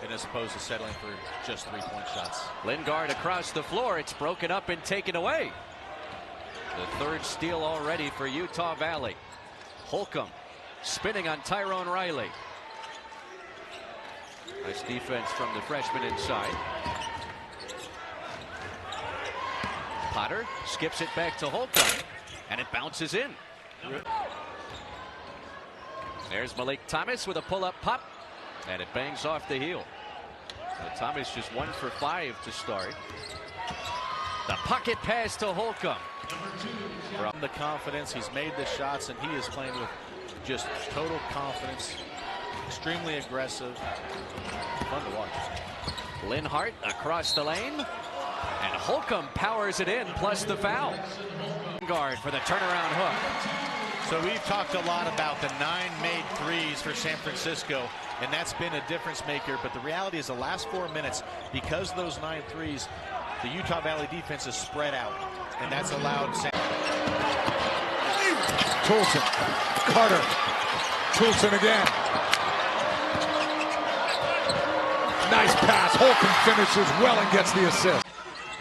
and as opposed to settling for just 3-point shots. Lingard across the floor. It's broken up and taken away. The third steal already for Utah Valley. Holcombe spinning on Tyrone Riley. Nice defense from the freshman inside. Potter skips it back to Holcombe, and it bounces in. There's Malik Thomas with a pull-up pop, and it bangs off the heel. So Thomas just 1 for 5 to start. The pocket pass to Holcombe. From the confidence, he's made the shots, and he is playing with just total confidence. Extremely aggressive. Fun to watch. Linhart across the lane, and Holcombe powers it in, plus the foul. Guard for the turnaround hook. So we've talked a lot about the 9 made threes for San Francisco, and that's been a difference maker. But the reality is the last 4 minutes, because of those 9 threes, the Utah Valley defense is spread out, and that's allowed Toulson, Carter, Toulson again. Nice pass. Holcombe finishes well and gets the assist.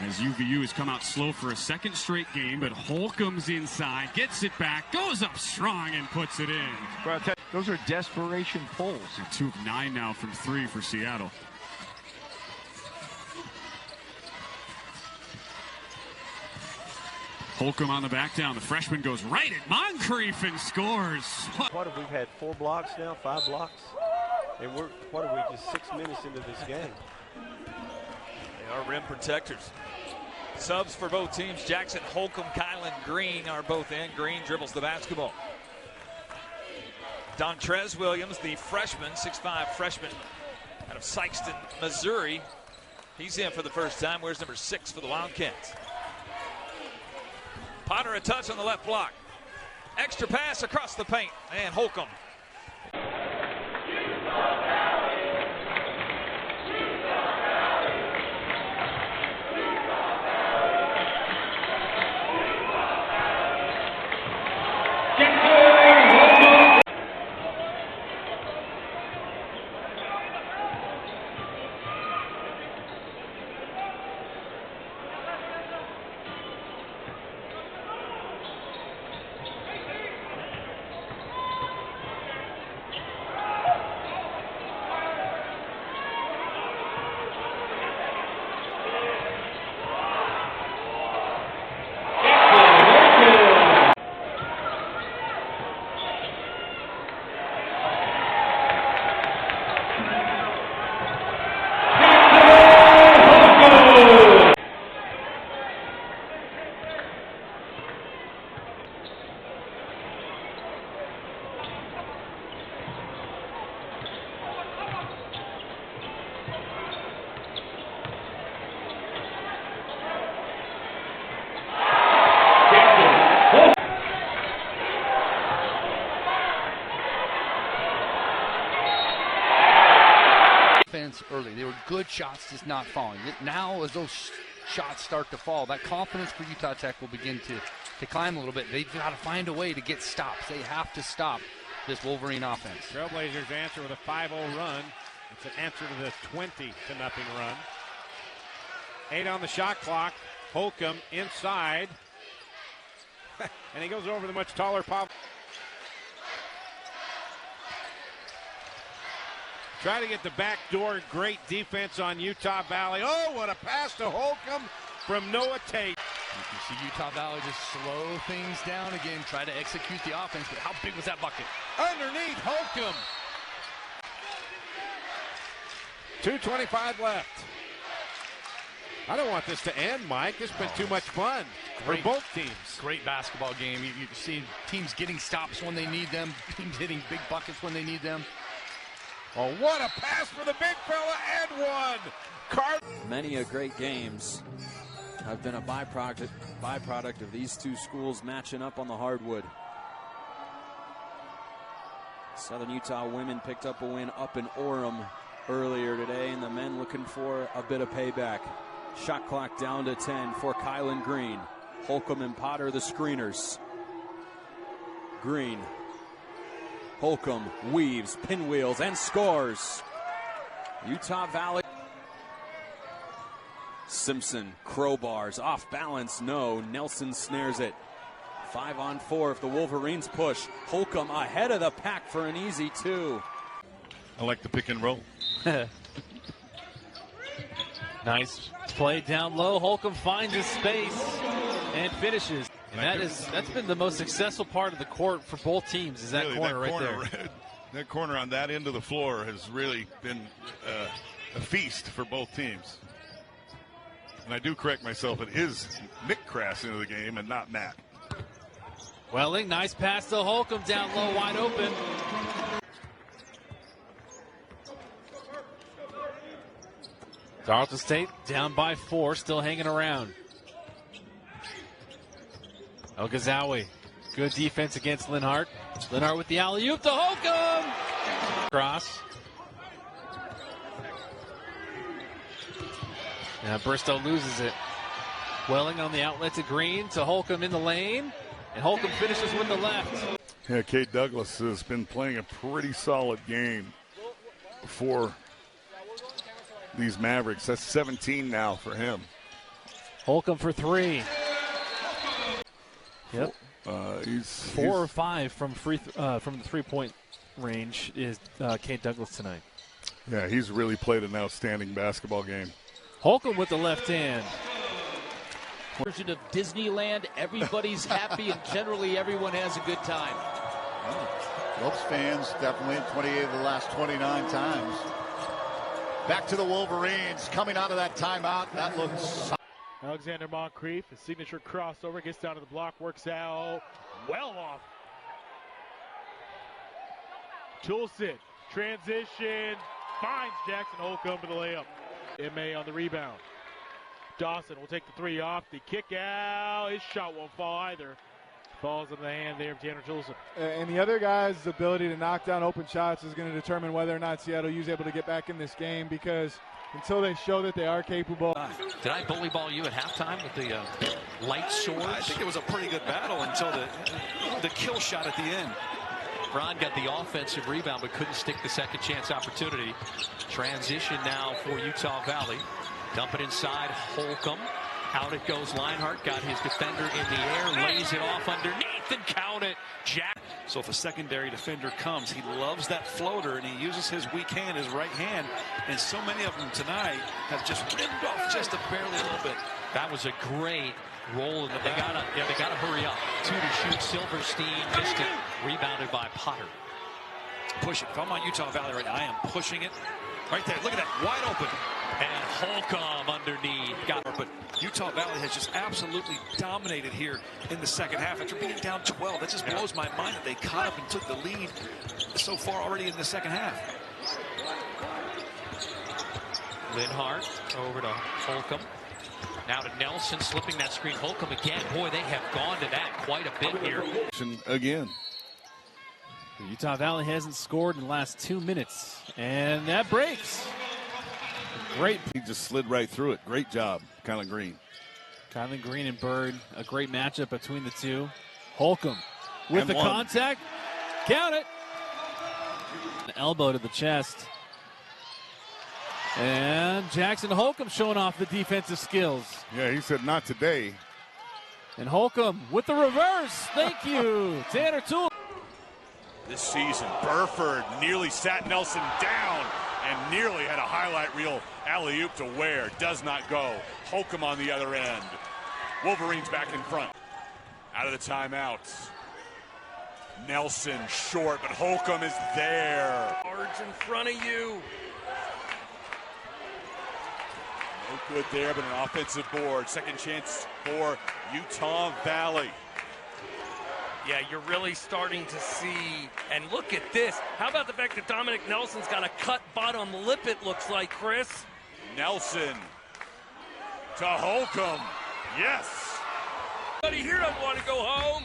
As UVU has come out slow for a second straight game, but Holcomb's inside, gets it back, goes up strong and puts it in. Those are desperation pulls. 2 of 9 now from 3 for Seattle. Holcombe on the back down. The freshman goes right at Moncrief and scores. What have we had? 4 blocks now? 5 blocks? And what are we, just 6 minutes into this game? They are rim protectors. Subs for both teams. Jackson Holcombe, Kylan Green are both in. Green dribbles the basketball. Dontrez Williams, the freshman, 6'5" freshman out of Sikeston, Missouri. He's in for the first time. Where's number 6 for the Wildcats? Potter a touch on the left block. Extra pass across the paint. And Holcombe. Early. They were good shots, just not falling. Now, as those shots start to fall, that confidence for Utah Tech will begin to climb a little bit. They've got to find a way to get stops. They have to stop this Wolverine offense. Trailblazers answer with a 5-0 run. It's an answer to the 20-0 run. 8 on the shot clock. Holcombe inside. And he goes over the much taller Pop. Try to get the back door. Great defense on Utah Valley. Oh, what a pass to Holcombe from Noah Tate. You can see Utah Valley just slow things down again, try to execute the offense, but how big was that bucket? Underneath Holcombe. 2:25 left. I don't want this to end, Mike. It's been too much fun for both teams. Great basketball game. You see teams getting stops when they need them, teams hitting big buckets when they need them. Oh, what a pass for the big fella, and one. Many a great games have been a byproduct of these two schools matching up on the hardwood. Southern Utah women picked up a win up in Orem earlier today, and the men looking for a bit of payback. Shot clock down to 10 for Kylan Green. Holcombe and Potter, the screeners. Green. Holcombe weaves, pinwheels, and scores. Utah Valley. Simpson crowbars off balance. No. Nelson snares it. 5-on-4 if the Wolverines push. Holcombe ahead of the pack for an easy 2. I like the pick and roll. Nice play down low. Holcombe finds his space and finishes. And that's been the most successful part of the court for both teams, is that really, corner right there. That corner on that end of the floor has really been a feast for both teams. And I do correct myself, it is Nick Crass into the game and not Matt. Welling, nice pass to Holcombe down low, wide open. Tarleton State down by 4, still hanging around. Ogazawi, good defense against Linhart. Linhart with the alley-oop to Holcombe! Cross. Now Bristow loses it. Welling on the outlet to Green, to Holcombe in the lane. And Holcombe finishes with the left. Yeah, Kate Douglas has been playing a pretty solid game for these Mavericks. That's 17 now for him. Holcombe for 3. Yep. He's 4 or 5 from from the 3-point range is Kate Douglas tonight. Yeah, he's really played an outstanding basketball game. Holcombe with the left hand. Version of Disneyland, everybody's happy and generally everyone has a good time. Lopes fans definitely 28 of the last 29 times. Back to the Wolverines coming out of that timeout. That looks. Alexander Moncrief, his signature crossover, gets down to the block, works out well off. Toolsit, transition, finds Jackson Holcombe to the layup. M.A. on the rebound. Dawson will take the 3 off. The kick out. His shot won't fall either. Falls in the hand there of Tanner Toolsit. And the other guy's ability to knock down open shots is going to determine whether or not Seattle is able to get back in this game, because until they show that they are capable. Did I bully ball you at halftime with the light swords? I think it was a pretty good battle until the kill shot at the end. Braun got the offensive rebound but couldn't stick the second chance opportunity. Transition now for Utah Valley. Dump it inside Holcombe. Out it goes. Linehart got his defender in the air, lays it off underneath and count it. Jack. So if a secondary defender comes, he loves that floater and he uses his weak hand, his right hand, and so many of them tonight have just rimmed off just barely a little bit. That was a great roll. They gotta hurry up. 2 to shoot. Silverstein missed it. Rebounded by Potter. Push it. If I'm on Utah Valley right now, I am pushing it. Right there. Look at that. Wide open. And Holcombe underneath. But Utah Valley has just absolutely dominated here in the second half. After being down 12, that just blows my mind that they caught up and took the lead so far already in the second half. Linhart over to Holcombe. Now to Nelson, slipping that screen. Holcombe again. Boy, they have gone to that quite a bit here. Again. Utah Valley hasn't scored in the last 2 minutes. And that breaks. Great. He just slid right through it. Great job, Kylan Green. Kylan Green and Bird, a great matchup between the two. Holcombe with and the one. contact. Count it. An elbow to the chest. And Jackson Holcombe showing off the defensive skills. Yeah, he said not today. And Holcombe with the reverse. Thank you, Tanner Toole. This season, Burford nearly sat Nelson down and nearly had a highlight reel alley-oop to Ware. Does not go. Holcombe on the other end. Wolverines back in front. Out of the timeout. Nelson short, but Holcombe is there. Cards in front of you. No good there, but an offensive board. Second chance for Utah Valley. Yeah, you're really starting to see, and look at this. How about the fact that Dominic Nelson's got a cut bottom lip, it looks like, Chris? Nelson to Holcombe. Yes. Anybody here doesn't want to go home?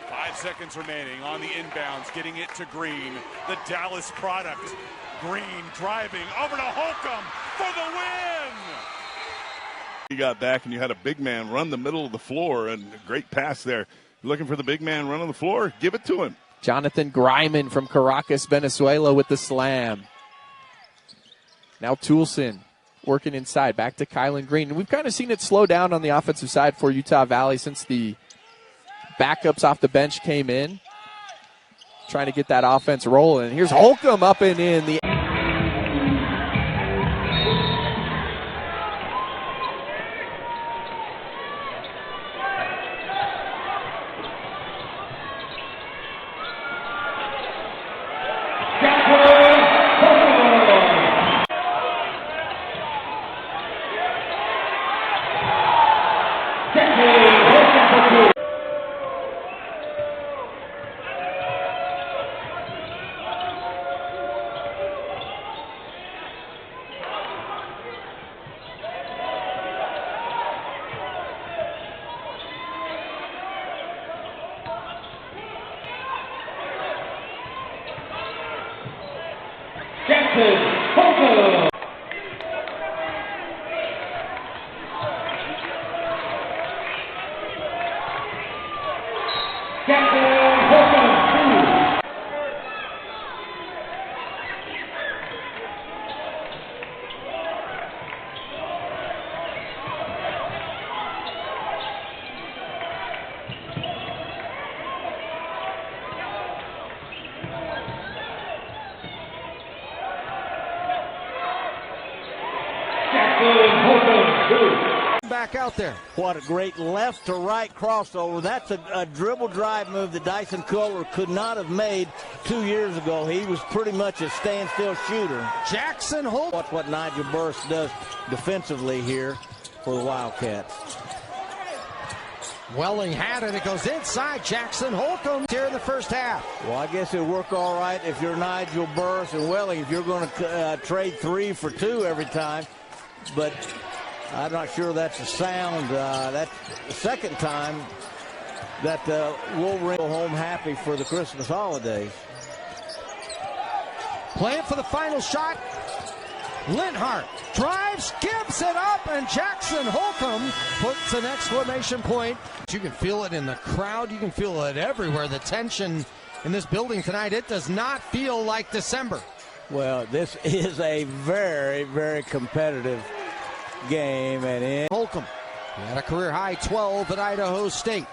5 seconds remaining on the inbounds, getting it to Green. The Dallas product. Green driving over to Holcombe for the win. You got back and you had a big man run the middle of the floor, and a great pass there. Looking for the big man run on the floor? Give it to him. Jonathan Griman from Caracas, Venezuela with the slam. Now Toulson working inside. Back to Kylan Green. And we've kind of seen it slow down on the offensive side for Utah Valley since the backups off the bench came in. Trying to get that offense rolling. Here's Holcombe up and in. The back out there. What a great left to right crossover. That's a dribble drive move that Dyson Kohler could not have made 2 years ago. He was pretty much a standstill shooter. Jackson Holt. Watch what Nigel Burst does defensively here for the Wildcats. Welling had it. It goes inside. Jackson Holcombe here in the first half. Well, I guess it'll work all right if you're Nigel Burst and Welling, if you're going to trade 3 for 2 every time. But I'm not sure that's a sound. That's the second time that Wolverine go home happy for the Christmas holidays. Playing for the final shot. Linhart drives, gives it up, and Jackson Holcombe puts an exclamation point. You can feel it in the crowd. You can feel it everywhere. The tension in this building tonight, it does not feel like December. Well, this is a very, very competitive game. And in Holcombe, he had a career-high 12 at Idaho State.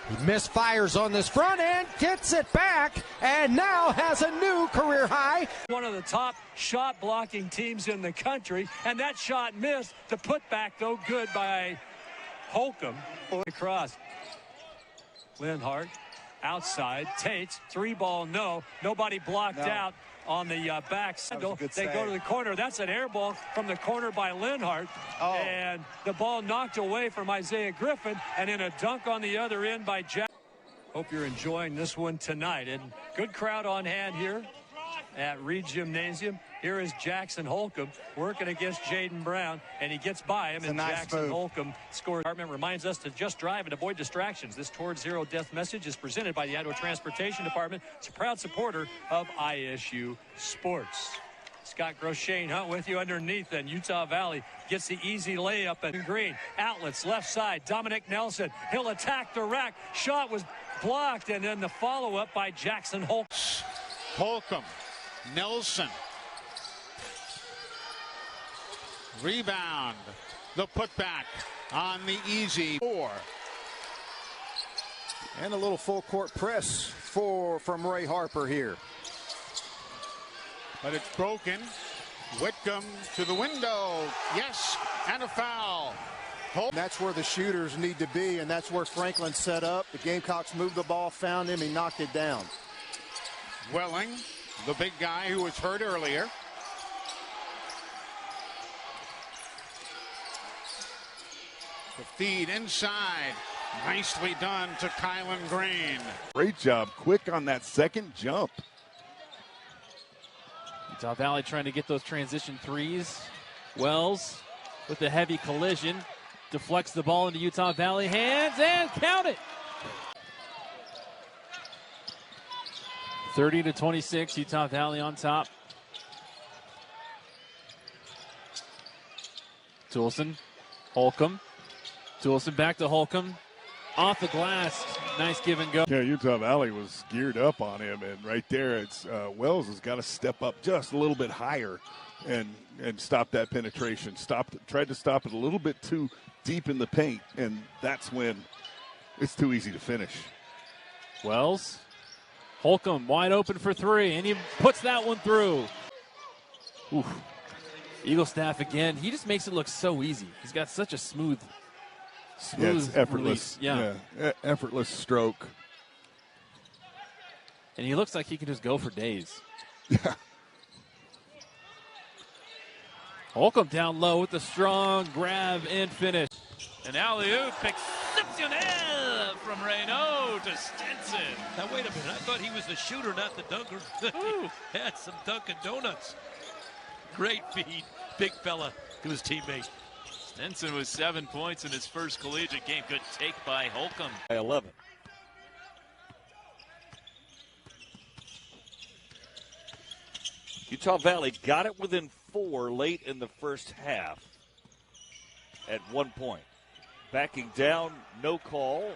He misfires on this front end, gets it back, and now has a new career high. One of the top shot blocking teams in the country, and that shot missed. The putback, though, good by Holcombe. Across. Linhart outside. Tates, 3-ball, no. Nobody blocked out on the back. They go to the corner. That's an air ball from the corner by Linhart. And the ball knocked away from Isaiah Griffin, and in a dunk on the other end by Jack. Hope you're enjoying this one tonight. And good crowd on hand here at Reed Gymnasium. Here is Jackson Holcombe working against Jaden Brown, and he gets by him, and Jackson Holcombe scores. Department reminds us to just drive and avoid distractions. This Towards Zero Death message is presented by the Idaho Transportation Department. It's a proud supporter of ISU sports. Scott Groshane Hunt with you underneath, and Utah Valley gets the easy layup at Green. Outlets, left side, Dominic Nelson. He'll attack the rack. Shot was blocked, and then the follow-up by Jackson Holcombe. Holcombe, Nelson. Rebound. The putback on the easy 4. And a little full court press from Ray Harper here. But it's broken. Whitcomb to the window. Yes, and a foul. That's where the shooters need to be, and that's where Franklin set up. The Gamecocks moved the ball, found him, he knocked it down. Welling, the big guy who was hurt earlier. The feed inside. Nicely done to Kylan Green. Great job. Quick on that second jump. Utah Valley trying to get those transition threes. Wells with the heavy collision. Deflects the ball into Utah Valley hands and count it. 30-26, Utah Valley on top. Toulson, Holcombe. Toulson back to Holcombe. Off the glass. Nice give and go. Yeah, Utah Valley was geared up on him, and right there, it's Wells has got to step up just a little bit higher and stop that penetration. Tried to stop it a little bit too deep in the paint, and that's when it's too easy to finish. Wells, Holcombe wide open for three, and he puts that one through. Oof. Eagle staff again. He just makes it look so easy. He's got such a smooth it's effortless. Release. Yeah, effortless stroke. And he looks like he can just go for days. Yeah. Holcombe down low with the strong grab and finish. An alley-oop exceptionnel from Reynaud to Stinson. Now, wait a minute. I thought he was the shooter, not the dunker. He had some Dunkin' Donuts. Great feed. Big fella to his teammate. Stinson with 7 points in his first collegiate game. Good take by Holcombe. By 11. Utah Valley got it within 4 late in the first half at 1 point. Backing down, no call.